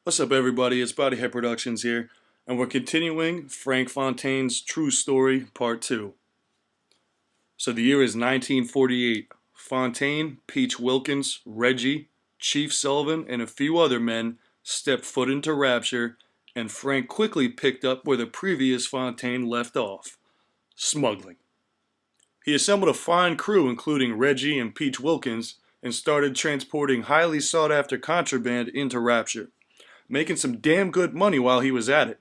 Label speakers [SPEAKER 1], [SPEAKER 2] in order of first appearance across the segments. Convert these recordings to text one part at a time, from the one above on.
[SPEAKER 1] What's up, everybody? It's Bodyhead Productions here, and we're continuing Frank Fontaine's True Story Part 2. So the year is 1948. Fontaine, Peach Wilkins, Reggie, Chief Sullivan, and a few other men stepped foot into Rapture, and Frank quickly picked up where the previous Fontaine left off: smuggling. He assembled a fine crew, including Reggie and Peach Wilkins, and started transporting highly sought-after contraband into Rapture, making some damn good money while he was at it.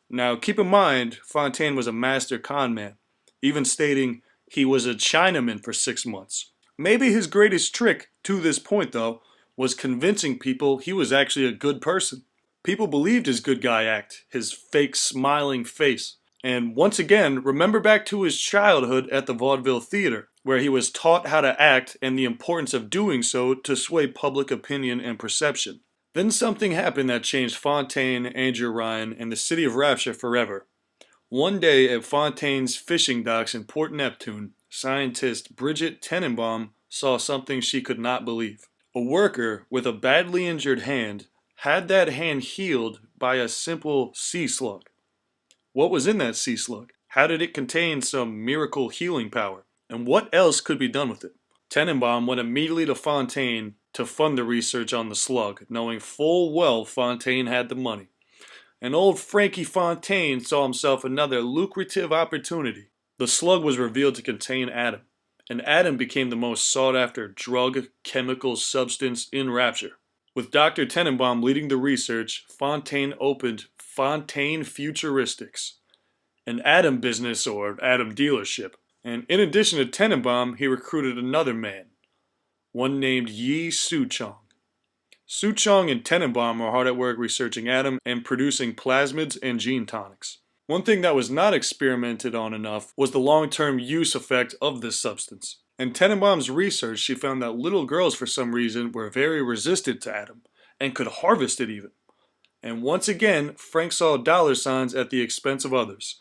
[SPEAKER 1] Now, keep in mind, Fontaine was a master con man, even stating he was a Chinaman for 6 months. Maybe his greatest trick to this point, though, was convincing people he was actually a good person. People believed his good guy act, his fake smiling face. And once again, remember back to his childhood at the vaudeville theater, where he was taught how to act and the importance of doing so to sway public opinion and perception. Then something happened that changed Fontaine, Andrew Ryan, and the city of Rapture forever. One day at Fontaine's fishing docks in Port Neptune, scientist Bridget Tenenbaum saw something she could not believe. A worker with a badly injured hand had that hand healed by a simple sea slug. What was in that sea slug? How did it contain some miracle healing power? And what else could be done with it? Tenenbaum went immediately to Fontaine to fund the research on the slug, knowing full well Fontaine had the money. And old Frankie Fontaine saw himself another lucrative opportunity. The slug was revealed to contain Adam, and Adam became the most sought-after drug, chemical substance in Rapture. With Dr. Tenenbaum leading the research, Fontaine opened Fontaine Futuristics, an Adam business or Adam dealership. And in addition to Tenenbaum, he recruited another man, one named Yi Su-Chong. Su-Chong and Tenenbaum were hard at work researching Adam and producing plasmids and gene tonics. One thing that was not experimented on enough was the long-term use effect of this substance. In Tenenbaum's research, she found that little girls for some reason were very resistant to Adam and could harvest it even. And once again, Frank saw dollar signs at the expense of others.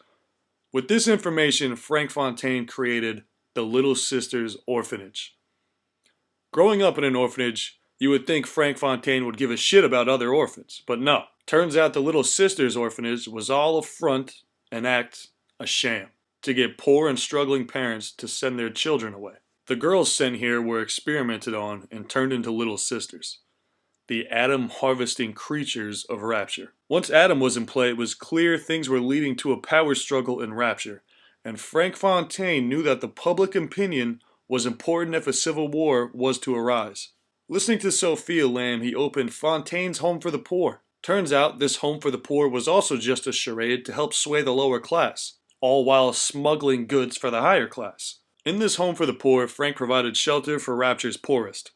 [SPEAKER 1] With this information, Frank Fontaine created the Little Sisters Orphanage. Growing up in an orphanage, you would think Frank Fontaine would give a shit about other orphans, but no. Turns out the Little Sisters Orphanage was all a front, an act, a sham, to get poor and struggling parents to send their children away. The girls sent here were experimented on and turned into little sisters, the Adam-harvesting creatures of Rapture. Once Adam was in play, it was clear things were leading to a power struggle in Rapture, and Frank Fontaine knew that the public opinion was important if a civil war was to arise. Listening to Sophia Lamb, he opened Fontaine's Home for the Poor. Turns out this Home for the Poor was also just a charade to help sway the lower class, all while smuggling goods for the higher class. In this Home for the Poor, Frank provided shelter for Rapture's poorest.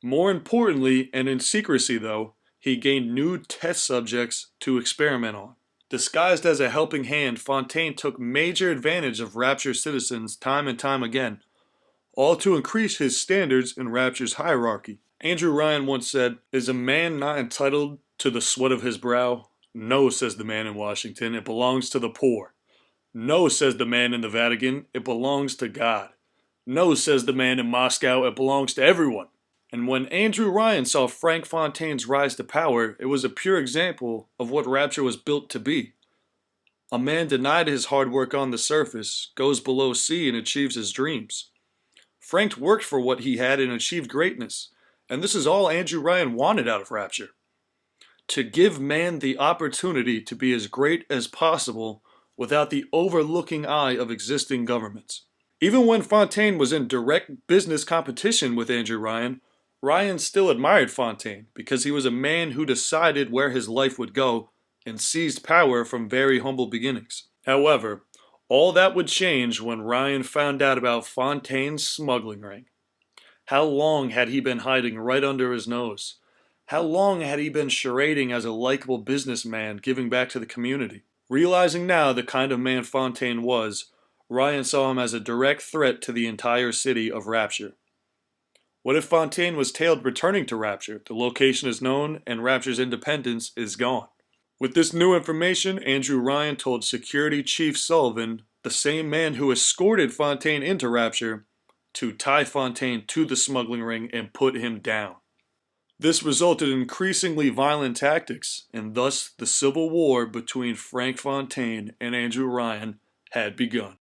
[SPEAKER 1] More importantly, and in secrecy though, he gained new test subjects to experiment on. Disguised as a helping hand, Fontaine took major advantage of Rapture citizens time and time again, all to increase his standards in Rapture's hierarchy. Andrew Ryan once said, "Is a man not entitled to the sweat of his brow? No, says the man in Washington, it belongs to the poor. No, says the man in the Vatican, it belongs to God. No, says the man in Moscow, it belongs to everyone." And when Andrew Ryan saw Frank Fontaine's rise to power, it was a pure example of what Rapture was built to be. A man denied his hard work on the surface, goes below sea and achieves his dreams. Frank worked for what he had and achieved greatness, and this is all Andrew Ryan wanted out of Rapture. To give man the opportunity to be as great as possible without the overlooking eye of existing governments. Even when Fontaine was in direct business competition with Andrew Ryan, Ryan still admired Fontaine because he was a man who decided where his life would go and seized power from very humble beginnings. However, all that would change when Ryan found out about Fontaine's smuggling ring. How long had he been hiding right under his nose? How long had he been charading as a likable businessman giving back to the community? Realizing now the kind of man Fontaine was, Ryan saw him as a direct threat to the entire city of Rapture. What if Fontaine was tailed returning to Rapture? The location is known and Rapture's independence is gone. With this new information, Andrew Ryan told Security Chief Sullivan, the same man who escorted Fontaine into Rapture, to tie Fontaine to the smuggling ring and put him down. This resulted in increasingly violent tactics, and thus the civil war between Frank Fontaine and Andrew Ryan had begun.